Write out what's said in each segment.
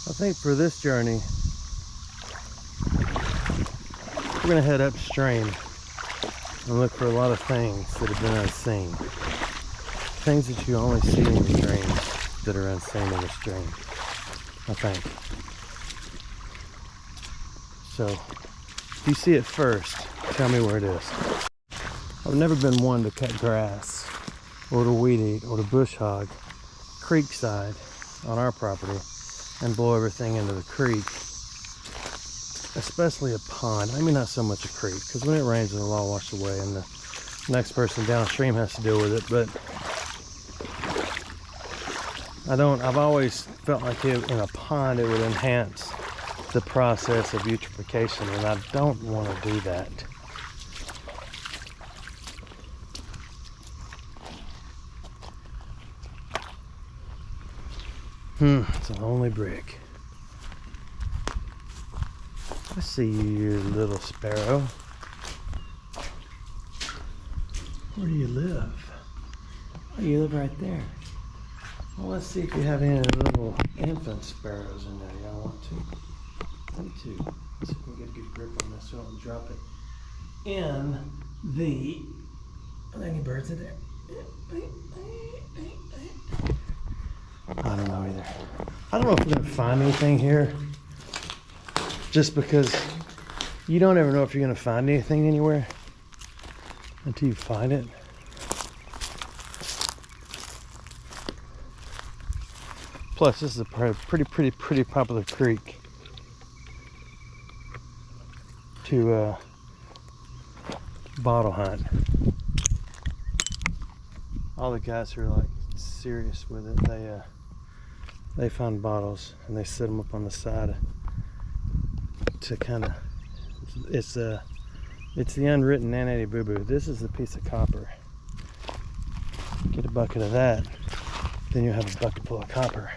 I think for this journey, we're gonna head upstream and look for a lot of things that have been unseen. Things that you only see in your dreams that are unseen in the stream, I think. So, if you see it first, tell me where it is. I've never been one to cut grass, or to weed eat, or to bush hog creekside on our property and blow everything into the creek, especially a pond. I mean, not so much a creek, because when it rains it'll all wash away and the next person downstream has to deal with it. But I've always felt like in a pond it would enhance the process of eutrophication, and I don't want to do that. It's a lonely brick. I see you, little sparrow. Where do you live? Oh, you live right there. Well, let's see if you have any little infant sparrows in there. Y'all want to? Me too. Let's see if we can get a good grip on this so I don't drop it in the... Are there any birds in there? I don't know either. I don't know if we're gonna find anything here, just because you don't ever know if you're gonna find anything anywhere until you find it. Plus, this is a pretty popular creek to bottle hunt. All the guys who are like serious with it, they find bottles and they set them up on the side to kind of, it's the unwritten nanny boo boo. This is a piece of copper. Get a bucket of that, then you have a bucket full of copper.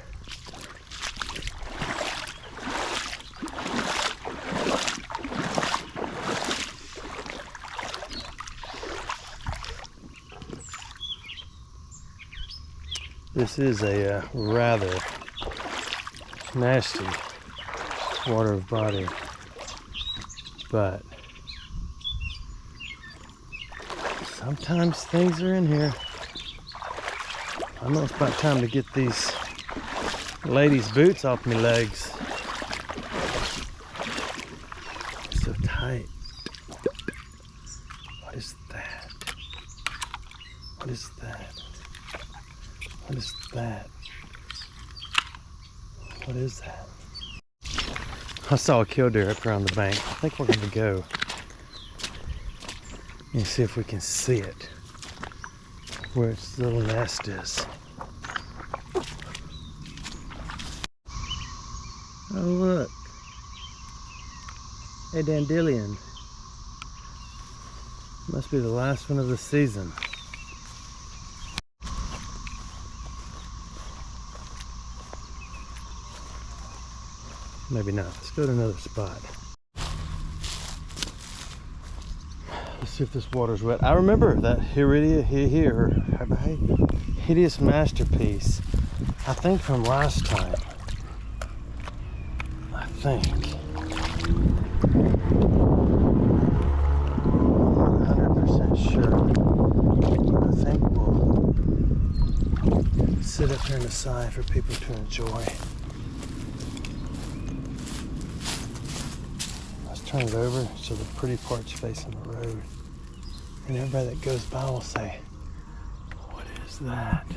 This is a rather nasty water body, but sometimes things are in here. I know it's about time to get these ladies' boots off my legs. It's so tight. What is that? What is that? What is that? What is that? I saw a killdeer up around the bank. I think we're gonna go and see if we can see it, where its little nest is. Oh look, a dandelion. Must be the last one of the season. Maybe not. Let's go to another spot. Let's see if this water's wet. I remember that hideous masterpiece. I think from last time. I think. I'm not 100% sure. I think we'll sit up here on the side for people to enjoy. Turn it over so the pretty part's facing the road, and everybody that goes by will say, "What is that?"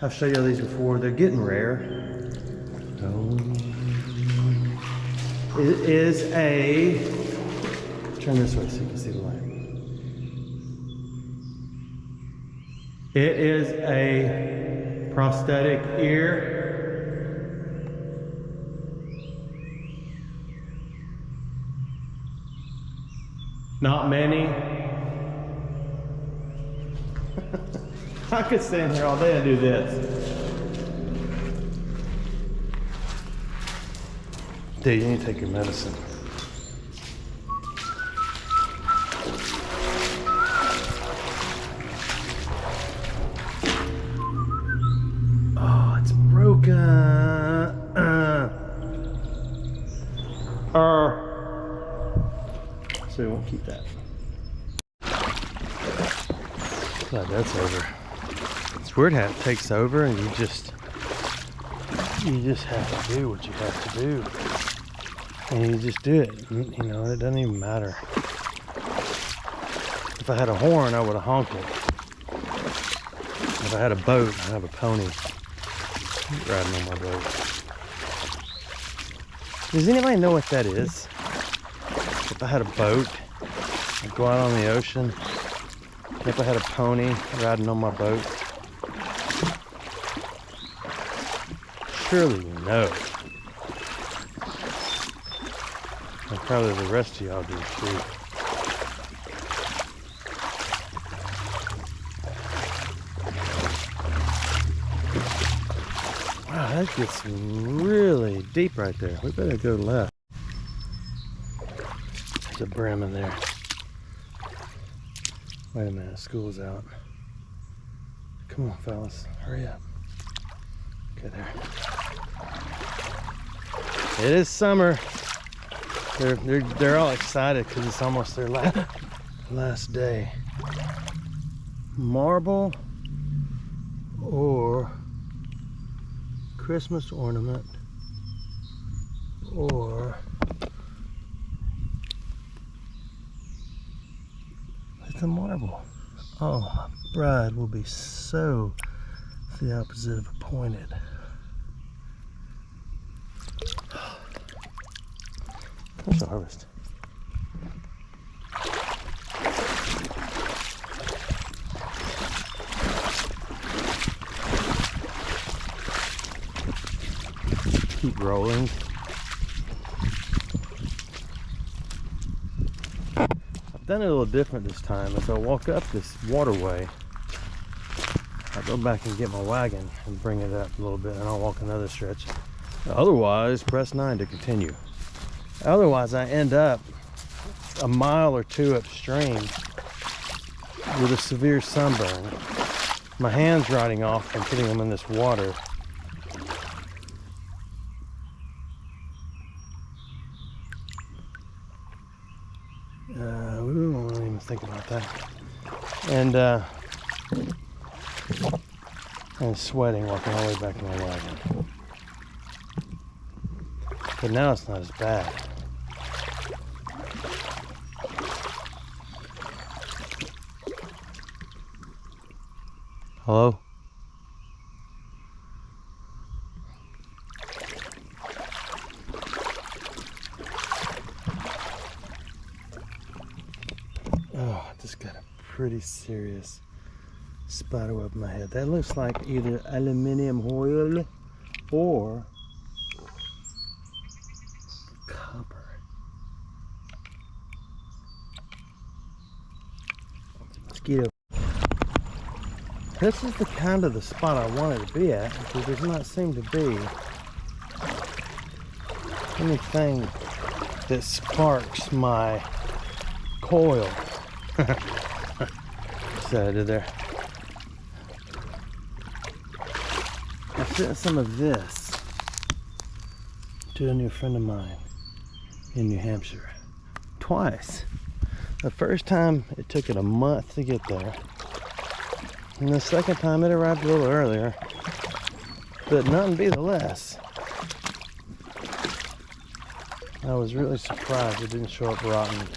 I've showed you these before. They're getting rare. It is a, turn this way so you can see the light. It is a prosthetic ear. Not many. I could stand here all day and do this. Dude, you need to take your medicine. Oh, it's broken. So we won't keep that. Glad that's over. It's weird how it takes over and you just have to do what you have to do. And you just do it. You know, it doesn't even matter. If I had a horn, I would have honked it. If I had a boat, I'd have a pony riding on my boat. Does anybody know what that is? If I had a boat, I'd go out on the ocean. If I had a pony riding on my boat. Surely you know. And probably the rest of y'all do too. Wow, that gets really deep right there. We better go left. There's a brim in there. Wait a minute, school's out. Come on, fellas, hurry up. Okay, there. It is summer. They're all excited because it's almost their last day. Marble or Christmas ornament or it's a marble. Oh, my bride will be so the opposite of appointed. There's the harvest. Keep rolling. I've done it a little different this time. As I walk up this waterway, I go back and get my wagon and bring it up a little bit, and I'll walk another stretch. Otherwise, press 9 to continue. Otherwise, I end up a mile or two upstream with a severe sunburn. My hands rotting off from putting them in this water. We won't even think about that. And sweating walking all the way back in my wagon. But now it's not as bad. Hello? Oh, I just got a pretty serious spider web in my head. That looks like either aluminum foil or copper. Mosquito. This is the kind of the spot I wanted to be at, because there does not seem to be anything that sparks my coil. See what I did there? I sent some of this to a new friend of mine in New Hampshire. Twice. The first time it took it a month to get there. And the second time it arrived a little earlier. But none be the less. I was really surprised it didn't show up rotten.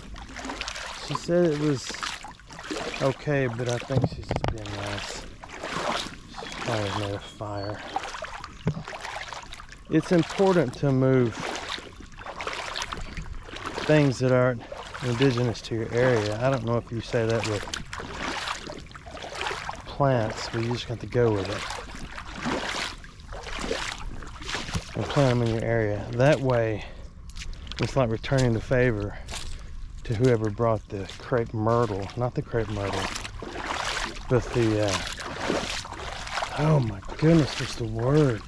She said it was okay, but I think she's just being nice. She's probably made a fire. It's important to move things that aren't indigenous to your area. I don't know if you say that with plants, but you just have to go with it. And plant them in your area. That way, it's like returning the favor to whoever brought the crepe myrtle, not the crepe myrtle, but the, oh my goodness, what's the word?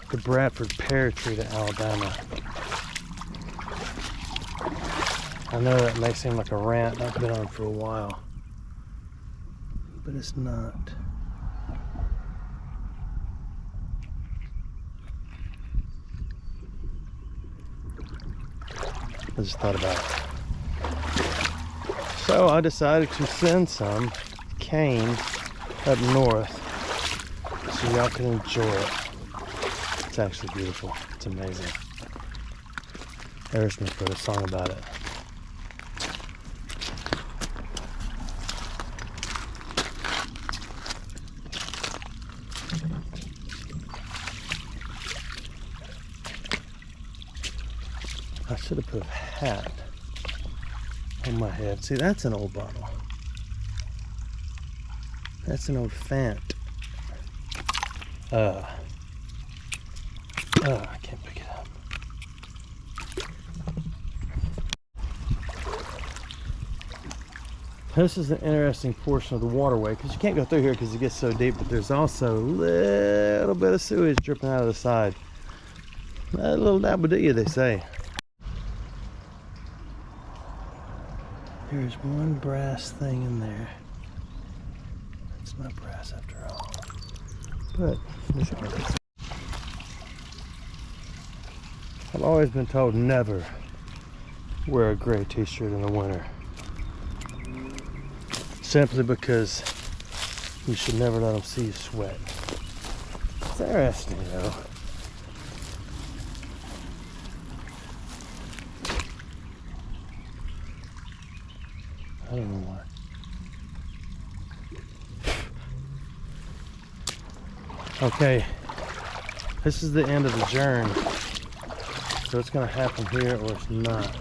The Bradford pear tree to Alabama. I know that may seem like a rant I've been on for a while, but it's not. I just thought about it. So I decided to send some cane up north so y'all can enjoy it. It's actually beautiful. It's amazing. Aerosmith wrote a song about it. I should have put a hat on my head. See, that's an old bottle. That's an old Fant. I can't pick it up. This is an interesting portion of the waterway because you can't go through here because it gets so deep, but there's also a little bit of sewage dripping out of the side. A little dabba-dee, they say. There's one brass thing in there. It's not brass after all. But it's brass. I've always been told never wear a gray t-shirt in the winter. Simply because you should never let them see you sweat. It's interesting though. I don't know why. Okay, this is the end of the journey. So it's gonna happen here or it's not.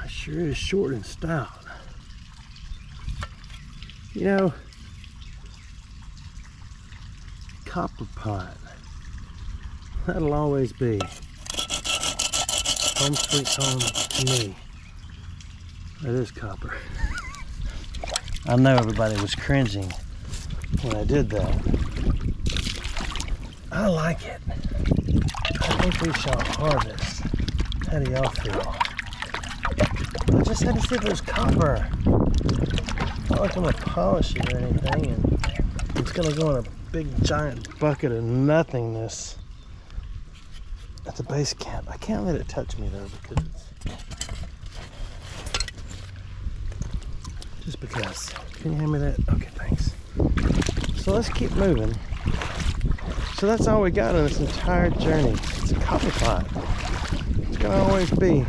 Sure is short and stout. You know, copper pot. That'll always be home sweet home to me. That is copper. I know everybody was cringing when I did that. I like it. I think we shall harvest. How do y'all feel? I just had to see if it was copper. Not like I'm gonna polish it or anything, and it's gonna go in a big giant bucket of nothingness at the base camp. I can't let it touch me though because it's just because. Can you hand me that? Okay, thanks. So let's keep moving. So that's all we got on this entire journey. It's a copper pot. It's gonna always be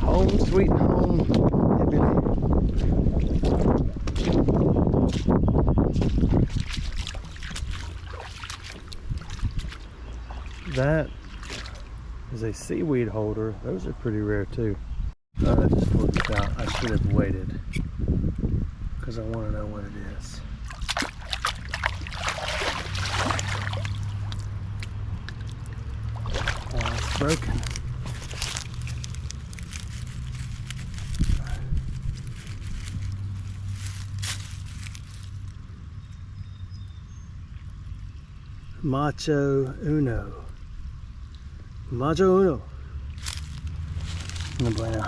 home sweet home. That is a seaweed holder. Those are pretty rare too. I just pulled it out. I should have waited because I want to know what it is. Oh, it's broken. Macho Uno. Macho Uno. No bueno. I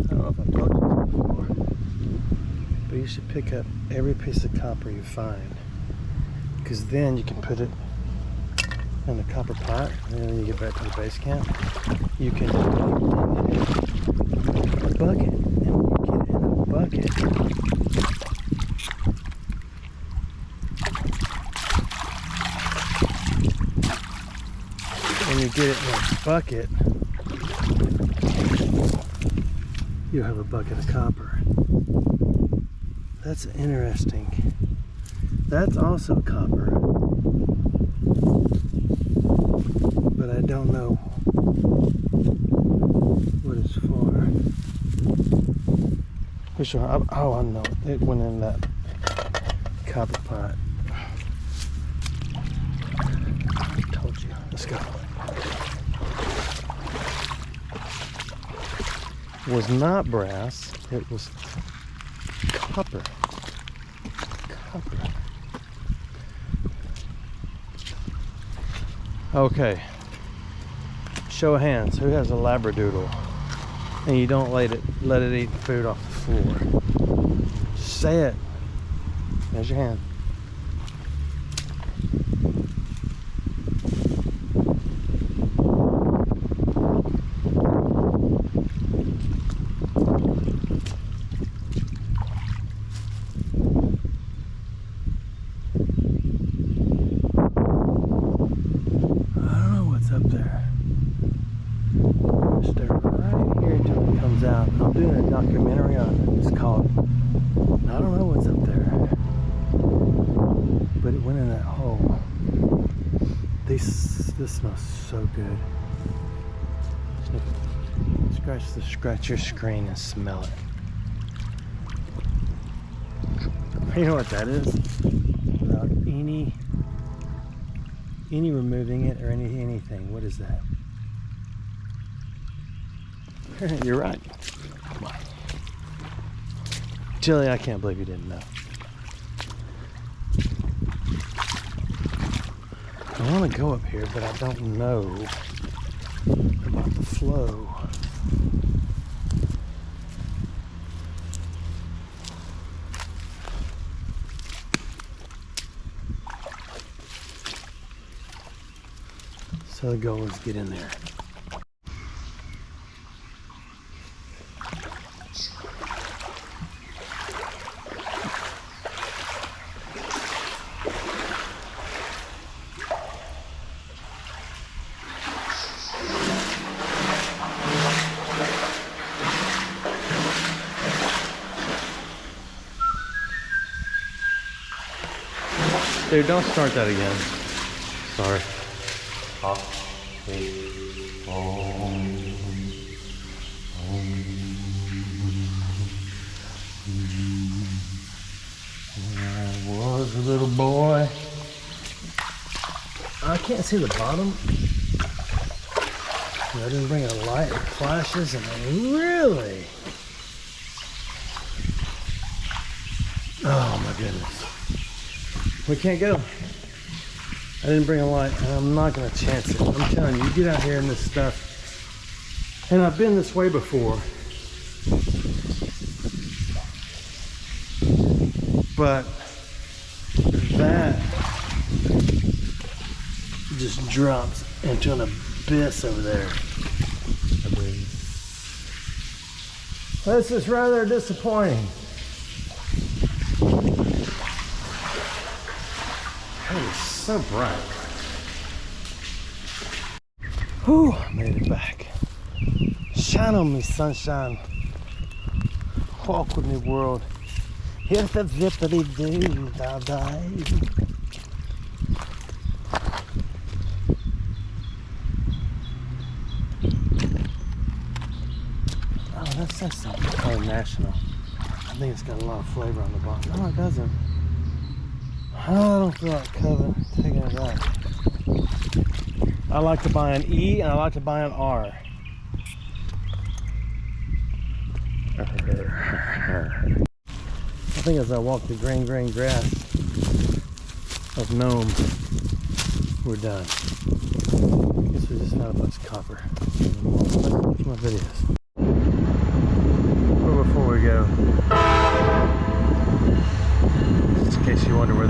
don't know if I've talked about this before, but you should pick up every piece of copper you find, because then you can put it in the copper pot, and then when you get back to the base camp, you can put it in a bucket, and you get it in a bucket. when you get it in a bucket, you have a bucket of copper. That's interesting. That's also copper, but I don't know what it's for. For sure. Oh, I know. It went in that copper pot. I told you. Let's go. It was not brass. It was copper. Copper. Okay. Show of hands. Who has a labradoodle? And you don't let it eat food off the floor. Just say it. There's your hand. I don't know what's up there. Stay right here until it comes out. I'm doing a documentary on it. It's called, I don't know what's up there, but it went in that hole. This smells so good. Scratch your screen and smell it. You know what that is? Without any removing it or anything. What is that? You're right. Chili, I can't believe you didn't know. I want to go up here, but I don't know about the flow. So the goal is to get in there. Dude, don't start that again. Sorry. When I was a little boy. I can't see the bottom. I didn't bring a light or flashes, and really. Oh my goodness. We can't go. I didn't bring a light, and I'm not gonna chance it. I'm telling you, you get out here in this stuff, and I've been this way before, but that just drops into an abyss over there. This is rather disappointing. So bright. Whew, made it back. Shine on me, sunshine. Walk with me, world. Here's the zippity doo da die. Oh, that says something. Oh, national. I think it's got a lot of flavor on the bottom. No, it doesn't. I don't feel like taking it out. I like to buy an E and I like to buy an R. I think as I walk the green grass of Nome, we're done. I guess we just found a bunch of copper. Watch my videos. But before we go, just in case you wonder where